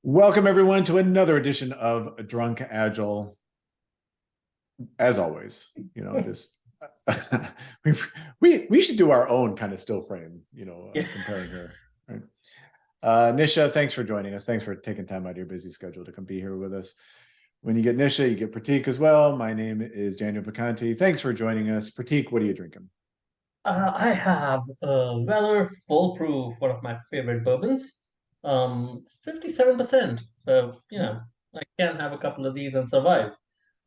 Welcome everyone to another edition of Drunk Agile. As always, just we should do our own kind of still frame, comparing her. Right? Nisha, thanks for joining us. Thanks for taking time out of your busy schedule to come be here with us. When you get Nisha, you get Prateek as well. My name is Daniel Picanti. Thanks for joining us. Prateek, what are you drinking? I have Weller Full Proof, one of my favorite bourbons. 57%. So, I can have a couple of these and survive.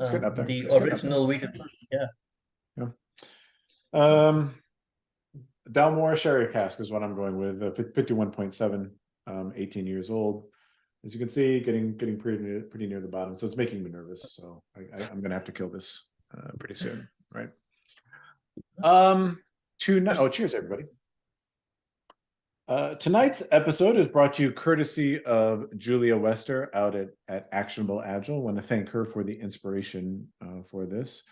It's getting up there. The It's getting up there. original wheated version, yeah. Yeah. Um, Dalmore Sherry Cask is what I'm going with. 51.7, 18 years old. As you can see, getting pretty near the bottom. So it's making me nervous. So I'm going to have to kill this pretty soon, right? Cheers, everybody. Tonight's episode is brought to you courtesy of Julia Wester out at Actionable Agile. I want to thank her for the inspiration for this.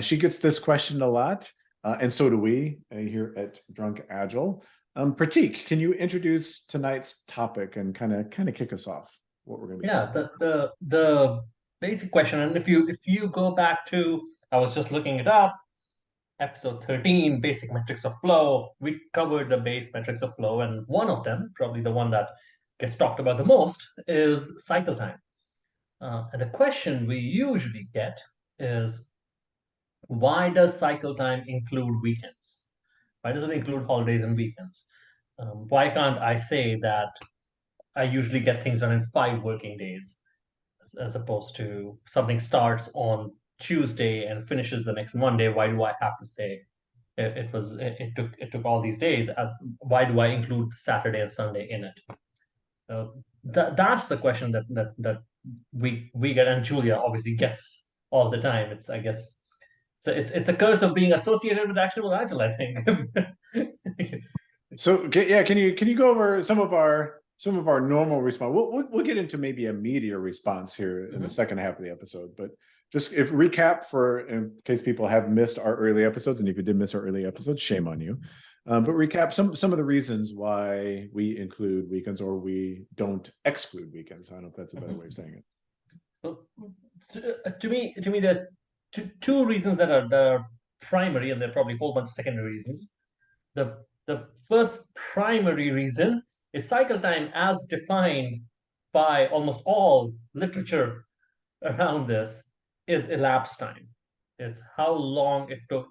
She gets this question a lot, and so do we here at Drunk Agile. Prateek, can you introduce tonight's topic and kind of kick us off? What we're going to be talking about? The basic question, and if you go back to, I was just looking it up, episode 13, basic metrics of flow, we covered the base metrics of flow, and one of them, probably the one that gets talked about the most, is cycle time. And the question we usually get is, why does cycle time include weekends? Why does it include holidays and weekends? Why can't I say that I usually get things done in 5 working days, as opposed to something starts on Tuesday and finishes the next Monday? Why do I have to say it took all these days? Why do I include Saturday and Sunday in it? That's the question that we get, and Julia obviously gets all the time. It's, I guess, it's a curse of being associated with Actionable Agile, I think. So yeah, can you go over some of our normal response? We'll get into maybe a media response here in the second half of the episode, but just if recap for in case people have missed our early episodes, and if you did miss our early episodes, shame on you. But recap some of the reasons why we include weekends or we don't exclude weekends. I don't know if that's a better way of saying it. Well, to me, there are two reasons that are primary, and there are probably a whole bunch of secondary reasons. The first primary reason is cycle time, as defined by almost all literature around this, is elapsed time. It's how long it took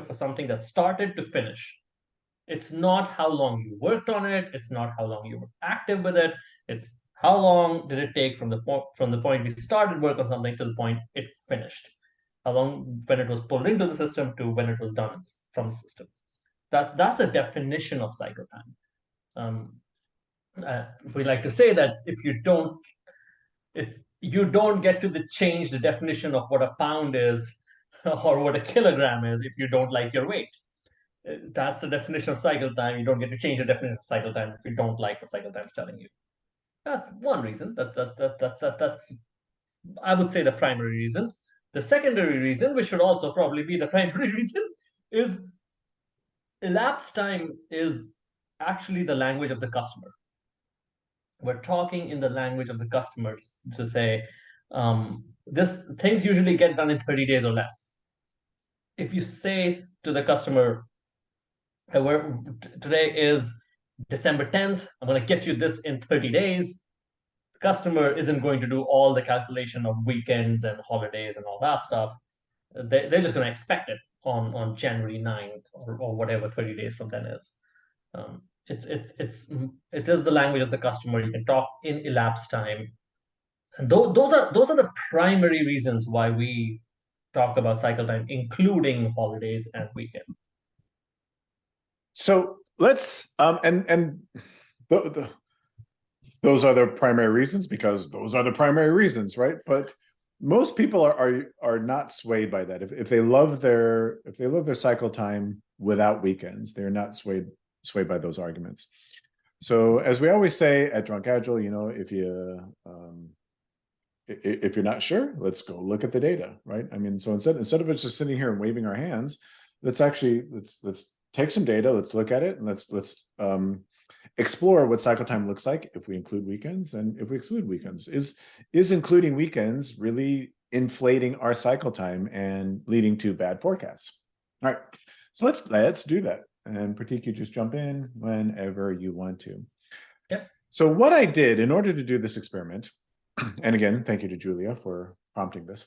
for something that started to finish. It's not how long you worked on it. It's not how long you were active with it. It's how long did it take from the point we started work on something to the point it finished. How long when it was pulled into the system to when it was done from the system. That's a definition of cycle time. We like to say that if you don't get to change the definition of what a pound is or what a kilogram is if you don't like your weight. That's the definition of cycle time. You don't get to change the definition of cycle time if you don't like what cycle time is telling you. That's one reason. That's, I would say, the primary reason. The secondary reason, which should also probably be the primary reason, is elapsed time is actually the language of the customer. We're talking in the language of the customers to say, this things usually get done in 30 days or less. If you say to the customer, today is December 10th, I'm going to get you this in 30 days, the customer isn't going to do all the calculation of weekends and holidays and all that stuff. They're just going to expect it on January 9th or whatever 30 days from then is. It is the language of the customer. You can talk in elapsed time, and those are the primary reasons why we talk about cycle time, including holidays and weekends. So let's those are the primary reasons, because those are the primary reasons, right? But most people are not swayed by that. If they love their cycle time without weekends, they're not swayed by those arguments. So as we always say at Drunk Agile, if you're not sure, let's go look at the data, right? I mean, so instead of us just sitting here and waving our hands, let's take some data, let's look at it, and let's Explore what cycle time looks like if we include weekends and if we exclude weekends. Is including weekends really inflating our cycle time and leading to bad forecasts? All right, so let's do that. And Prateek, you just jump in whenever you want to. Yep. So what I did in order to do this experiment, and again, thank you to Julia for prompting this.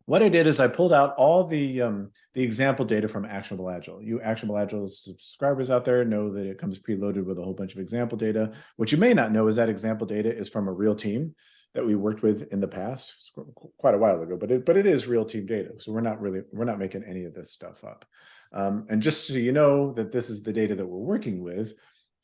What I did is I pulled out all the example data from Actionable Agile. You Actionable Agile subscribers out there know that it comes preloaded with a whole bunch of example data. What you may not know is that example data is from a real team that we worked with in the past, quite a while ago, but it is real team data. So we're not making any of this stuff up. And just so you know that this is the data that we're working with,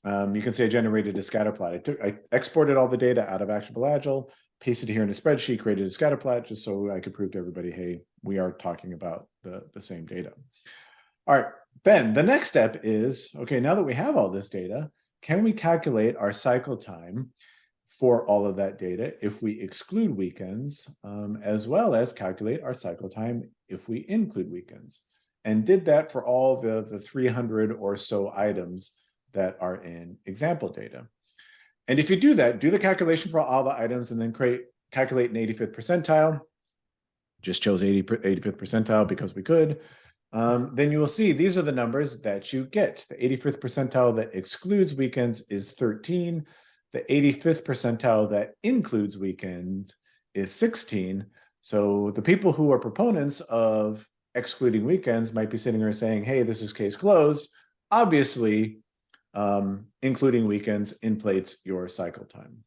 you can say I generated a scatter plot. I exported all the data out of Actionable Agile, pasted it here in a spreadsheet, created a scatter plot just so I could prove to everybody, hey, we are talking about the same data. All right, then the next step is, okay, now that we have all this data, can we calculate our cycle time for all of that data if we exclude weekends, as well as calculate our cycle time if we include weekends? And did that for all the 300 or so items that are in example data. And if you do that, do the calculation for all the items and then calculate an 85th percentile. Just chose 85th percentile because we could. Then you will see these are the numbers that you get. The 85th percentile that excludes weekends is 13. The 85th percentile that includes weekend is 16. So the people who are proponents of excluding weekends might be sitting there saying, hey, this is case closed. Obviously, including weekends inflates your cycle time.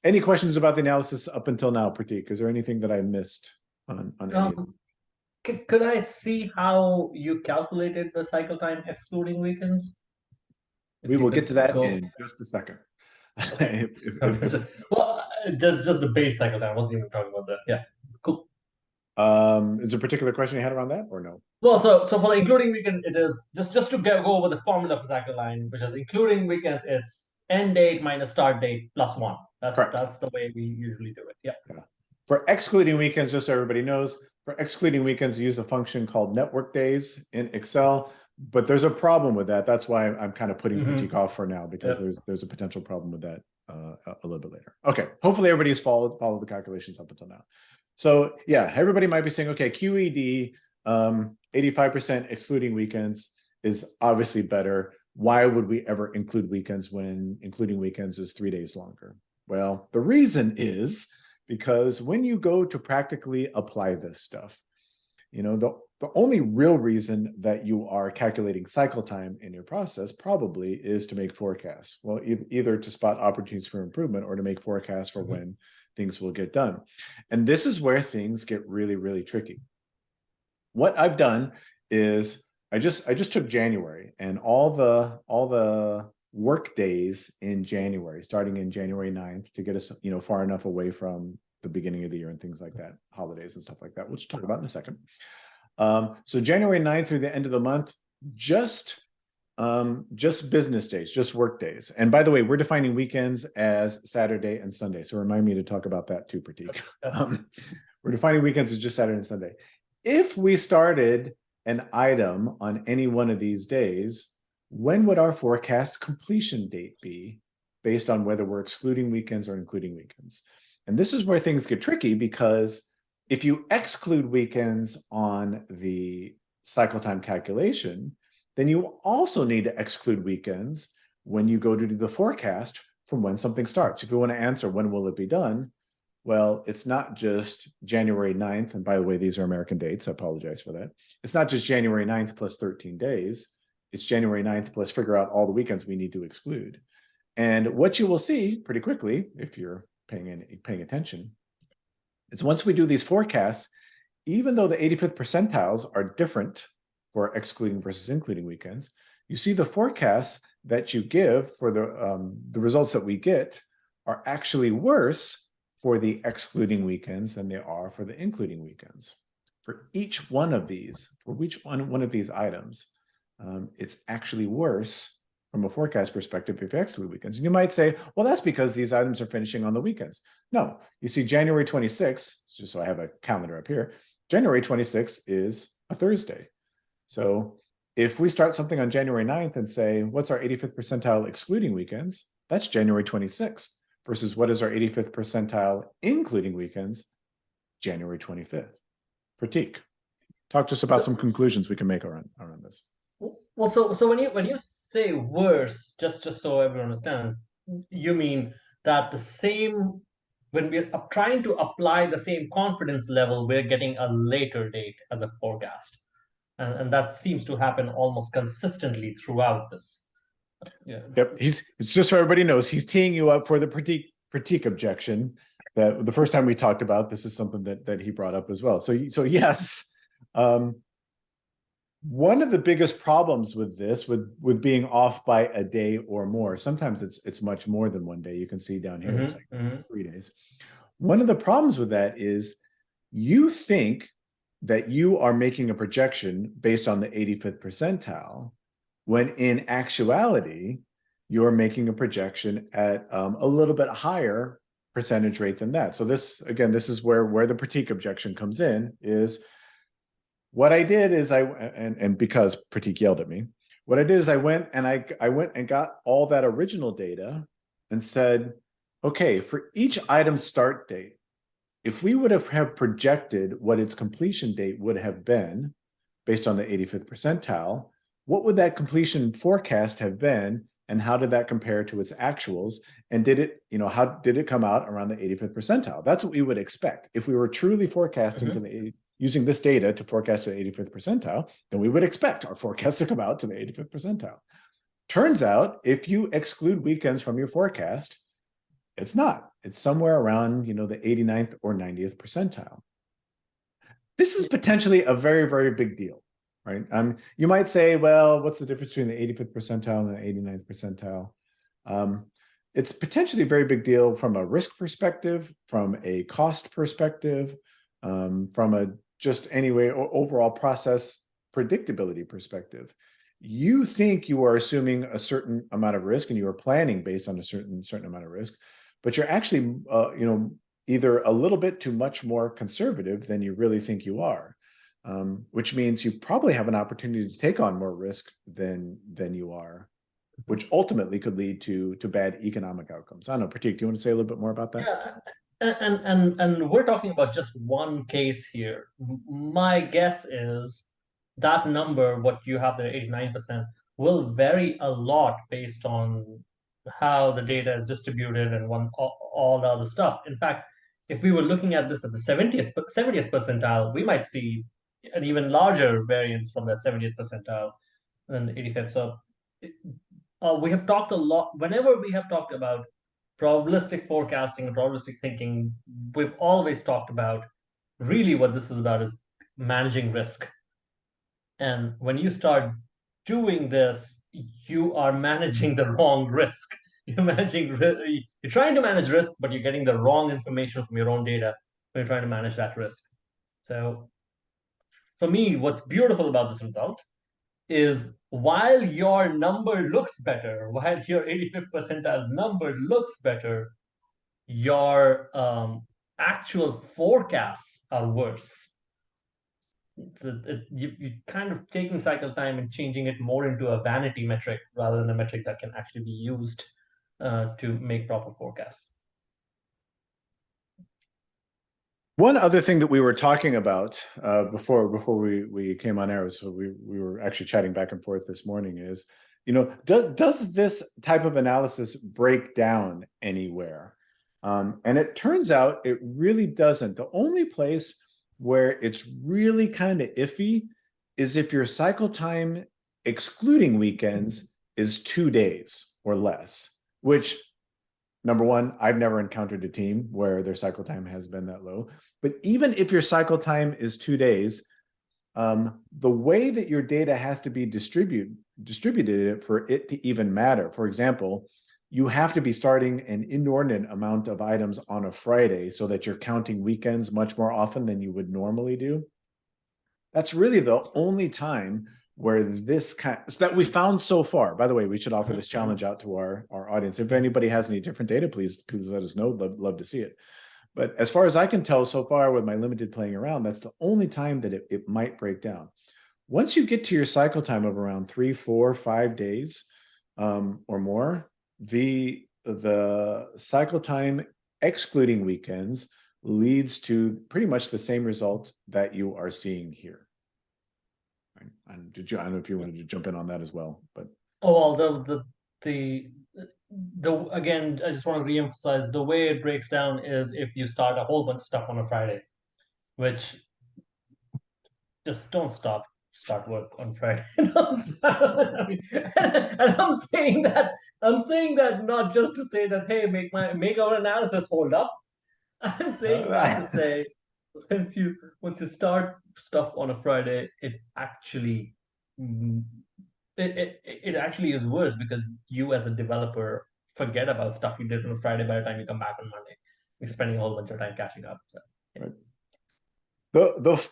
Any questions about the analysis up until now, Prateek? Is there anything that I missed on any of them? Could I see how you calculated the cycle time excluding weekends? We will get to that in just a second. Well, just the base cycle time. I wasn't even talking about that. Yeah, cool. Is there a particular question you had around that or no? Well, so for the including weekend, it is just to go over the formula for cycle line, which is including weekends, it's end date minus start date plus 1. That's the way we usually do it. Yeah. For excluding weekends, just so everybody knows, for excluding weekends, use a function called network days in Excel. But there's a problem with that. That's why I'm kind of putting Prateek off for now, because there's a potential problem with that a little bit later. Okay, hopefully everybody's followed the calculations up until now. So yeah, everybody might be saying, okay, QED, 85% excluding weekends is obviously better. Why would we ever include weekends when including weekends is 3 days longer? Well, the reason is because when you go to practically apply this stuff, you know, the only real reason that you are calculating cycle time in your process probably is to make forecasts. Well, either to spot opportunities for improvement or to make forecasts for when things will get done. And this is where things get really, really tricky. What I've done is I just took January and all the work days in January, starting in January 9th, to get us, you know, far enough away from the beginning of the year and things like that, holidays and stuff like that, which we'll talk about in a second. So January 9th through the end of the month, just business days, just work days. And by the way, we're defining weekends as Saturday and Sunday. So remind me to talk about that too, Prateek. We're defining weekends as just Saturday and Sunday. If we started an item on any one of these days, when would our forecast completion date be based on whether we're excluding weekends or including weekends? And this is where things get tricky, because if you exclude weekends on the cycle time calculation, then you also need to exclude weekends when you go to do the forecast from when something starts. If you want to answer when will it be done, well, it's not just January 9th. And by the way, these are American dates. I apologize for that. It's not just January 9th plus 13 days. It's January 9th plus figure out all the weekends we need to exclude. And what you will see pretty quickly, if you're paying attention, is once we do these forecasts, even though the 85th percentiles are different for excluding versus including weekends, you see the forecasts that you give for the results that we get are actually worse for the excluding weekends than they are for the including weekends. For each one of these, one of these items, it's actually worse from a forecast perspective if you exclude weekends. And you might say, well, that's because these items are finishing on the weekends. No, you see January 26th, just so I have a calendar up here, January 26th is a Thursday. So if we start something on January 9th and say, what's our 85th percentile excluding weekends? That's January 26th versus what is our 85th percentile including weekends? January 25th. Prateek, talk to us about some conclusions we can make around this. Well, so when you say worse, just so everyone understands, you mean that the same, when we're trying to apply the same confidence level, we're getting a later date as a forecast, and that seems to happen almost consistently throughout this. Yeah. Yep. It's just so everybody knows, he's teeing you up for the Prateek objection that the first time we talked about. This is something that he brought up as well. So yes, one of the biggest problems with this, with being off by a day or more, sometimes it's much more than one day. You can see down here, it's like 3 days. One of the problems with that is you think that you are making a projection based on the 85th percentile, when in actuality, you're making a projection at a little bit higher percentage rate than that. So this, again, this is where the Prateek objection comes in, is what I did is and because Prateek yelled at me, what I did is I went and got all that original data and said, okay, for each item start date, if we would have projected what its completion date would have been based on the 85th percentile, what would that completion forecast have been? And how did that compare to its actuals? And did it, how did it come out around the 85th percentile? That's what we would expect. If we were truly forecasting to using this data to forecast the 85th percentile, then we would expect our forecast to come out to the 85th percentile. Turns out, if you exclude weekends from your forecast, it's not. It's somewhere around, the 89th or 90th percentile. This is potentially a very, very big deal, right? You might say, well, what's the difference between the 85th percentile and the 89th percentile? It's potentially a very big deal from a risk perspective, from a cost perspective, from a overall process predictability perspective. You think you are assuming a certain amount of risk and you are planning based on a certain amount of risk, but you're actually, either a little bit too much more conservative than you really think you are, which means you probably have an opportunity to take on more risk than you are, which ultimately could lead to bad economic outcomes. I don't know, Prateek, do you want to say a little bit more about that? Yeah, and we're talking about just one case here. My guess is that number, what you have there, 89%, will vary a lot based on how the data is distributed and all the other stuff. In fact, if we were looking at this at the 70th percentile, we might see an even larger variance from that 70th percentile than the 85th. So we have talked a lot, whenever we have talked about probabilistic forecasting and probabilistic thinking, we've always talked about really what this is about is managing risk. And when you start doing this, you are managing the wrong risk. You're trying to manage risk, but you're getting the wrong information from your own data when you're trying to manage that risk. So for me, what's beautiful about this result is while your number looks better, while your 85th percentile number looks better, your actual forecasts are worse. So you're kind of taking cycle time and changing it more into a vanity metric rather than a metric that can actually be used to make proper forecasts. One other thing that we were talking about before we came on air, so we were actually chatting back and forth this morning, is, does this type of analysis break down anywhere? And it turns out it really doesn't. The only place where it's really kind of iffy is if your cycle time excluding weekends is 2 days or less, which, number one, I've never encountered a team where their cycle time has been that low. But even if your cycle time is 2 days, the way that your data has to be distributed for it to even matter. For example, you have to be starting an inordinate amount of items on a Friday so that you're counting weekends much more often than you would normally do. That's really the only time where this so that we found so far. By the way, we should offer this challenge out to our audience. If anybody has any different data, please let us know. Love to see it. But as far as I can tell so far with my limited playing around, that's the only time that it might break down. Once you get to your cycle time of around 3, 4, 5 days or more, the cycle time excluding weekends leads to pretty much the same result that you are seeing here. And I don't know if you wanted to jump in on that as well, but Oh, well, the again, I just want to reemphasize the way it breaks down is if you start a whole bunch of stuff on a Friday, which just don't start work on Friday. I mean, and I'm saying that not just to say that hey, make our analysis hold up. I'm saying that to say once you start stuff on a Friday, it actually mm, it actually is worse because you as a developer forget about stuff you did on a Friday by the time you come back on Monday. You're spending a whole bunch of time catching up. So, yeah. right. The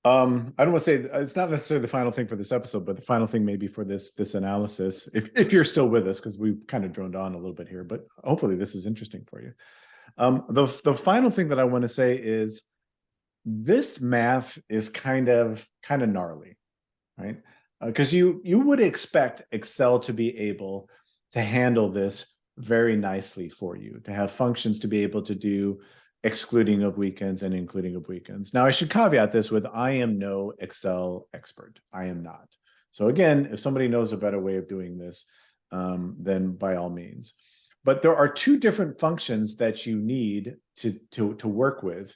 I don't want to say it's not necessarily the final thing for this episode, but the final thing maybe for this analysis, if you're still with us, because we've kind of droned on a little bit here, but hopefully this is interesting for you. The final thing that I want to say is this math is kind of gnarly, right? Because you would expect Excel to be able to handle this very nicely for you, to have functions to be able to do excluding of weekends and including of weekends. Now, I should caveat this with I am no Excel expert. I am not. So again, if somebody knows a better way of doing this, then by all means. But there are two different functions that you need to work with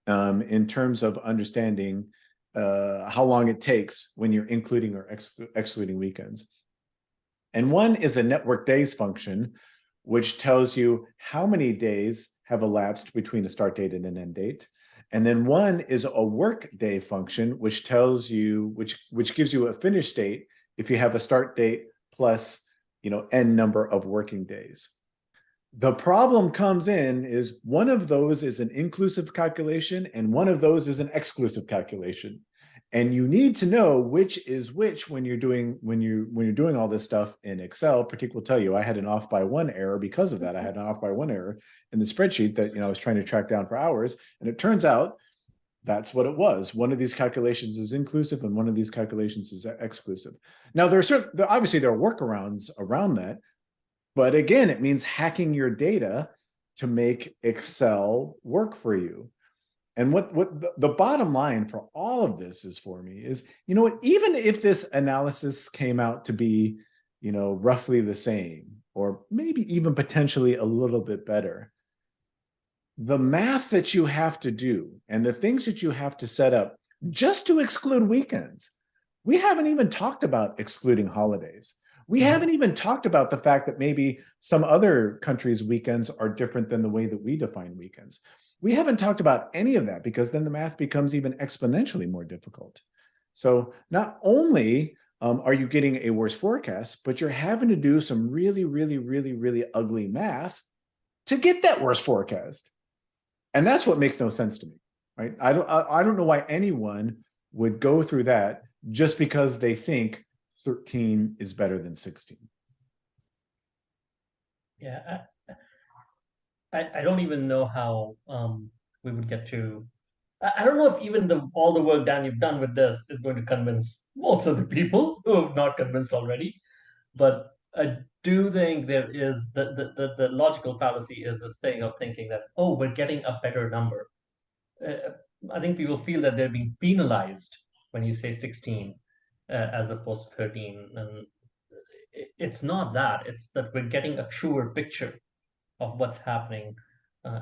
in terms of understanding how long it takes when you're including or excluding weekends. And one is a network days function, which tells you how many days have elapsed between a start date and an end date. And then one is a work day function, which tells you, which gives you a finish date if you have a start date plus, n number of working days. The problem comes in is one of those is an inclusive calculation and one of those is an exclusive calculation. And you need to know which is which when you're doing all this stuff in Excel. Prateek will tell you I had an off by one error because of that. I had an off by one error in the spreadsheet that I was trying to track down for hours. And it turns out that's what it was. One of these calculations is inclusive and one of these calculations is exclusive. Now obviously there are workarounds around that. But again, it means hacking your data to make Excel work for you. And what the bottom line for all of this is for me is, even if this analysis came out to be, roughly the same, or maybe even potentially a little bit better, the math that you have to do and the things that you have to set up just to exclude weekends, we haven't even talked about excluding holidays. We haven't even talked about the fact that maybe some other countries' weekends are different than the way that we define weekends. We haven't talked about any of that because then the math becomes even exponentially more difficult. So not only are you getting a worse forecast, but you're having to do some really, really, really, really ugly math to get that worse forecast. And that's what makes no sense to me, right? I don't know why anyone would go through that just because they think 13 is better than 16. Yeah, I don't even know how we would get to. I don't know if even all the work Dan you've done with this is going to convince most of the people who have not convinced already. But I do think there is the logical fallacy is this thing of thinking that we're getting a better number. I think people feel that they're being penalized when you say 16 as opposed to 13, and it's not that. It's that we're getting a truer picture of what's happening,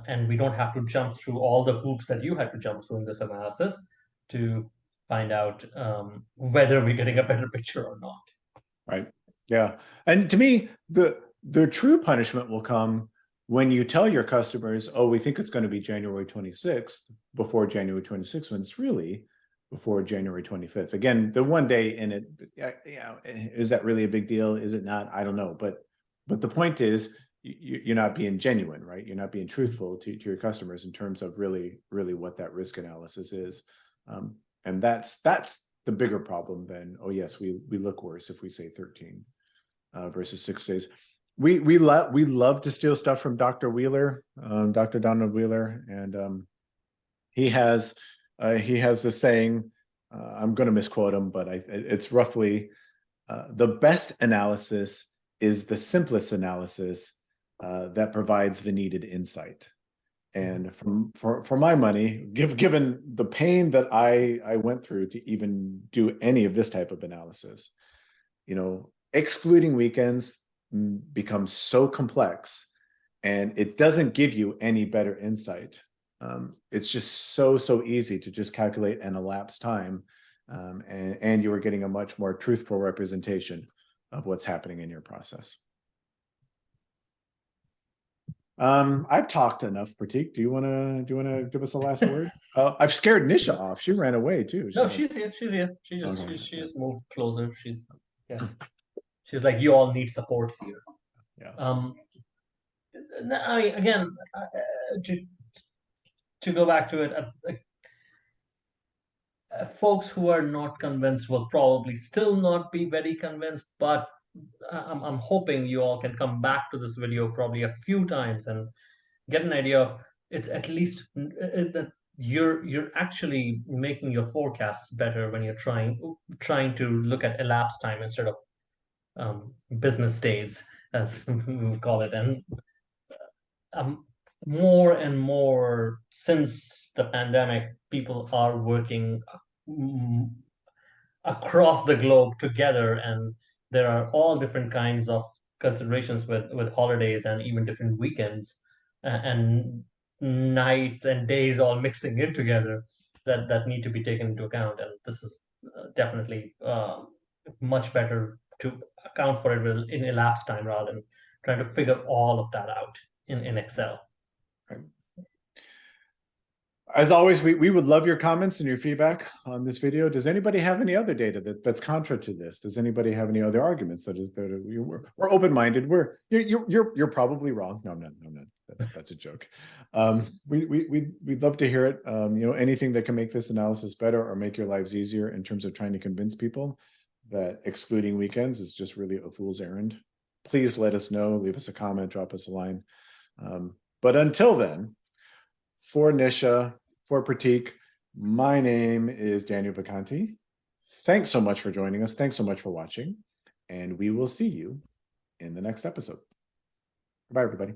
and we don't have to jump through all the hoops that you had to jump through in this analysis to find out whether we're getting a better picture or not. Right. Yeah. And to me, the true punishment will come when you tell your customers, we think it's going to be January 26th before January 26th, when it's really before January 25th. Again, the one day in it, is that really a big deal? Is it not? I don't know. But the point is, you're not being genuine, right? You're not being truthful to your customers in terms of really, really what that risk analysis is. And that's the bigger problem than, yes, we look worse if we say 13 versus 6 days. We love to steal stuff from Dr. Wheeler, Dr. Donald Wheeler, and he has this saying, I'm going to misquote him, but it's roughly the best analysis is the simplest analysis that provides the needed insight. And for my money, given the pain that I went through to even do any of this type of analysis, excluding weekends becomes so complex, and it doesn't give you any better insight. It's just so easy to just calculate an elapsed time, and you are getting a much more truthful representation of what's happening in your process. I've talked enough, Prateek. Do you want to give us a last word? I've scared Nisha off. She ran away too. She's here. She's here. She just moved closer. She's like, you all need support here. Yeah. Again, to go back to it, folks who are not convinced will probably still not be very convinced, but I'm hoping you all can come back to this video probably a few times and get an idea of it's at least that you're actually making your forecasts better when you're trying to look at elapsed time instead of business days, as we call it. And more and more since the pandemic, people are working across the globe together, and there are all different kinds of considerations with holidays and even different weekends and nights and days all mixing in together that need to be taken into account. And this is definitely much better to account for it in elapsed time rather than trying to figure all of that out in Excel. Right. As always, we would love your comments and your feedback on this video. Does anybody have any other data that's contra to this? Does anybody have any other arguments? We're open-minded. You're probably wrong. No. That's a joke. We'd love to hear it. Anything that can make this analysis better or make your lives easier in terms of trying to convince people that excluding weekends is just really a fool's errand. Please let us know. Leave us a comment. Drop us a line. But until then, for Nisha, for Prateek, my name is Daniel Vacanti. Thanks so much for joining us. Thanks so much for watching. And we will see you in the next episode. Bye, everybody.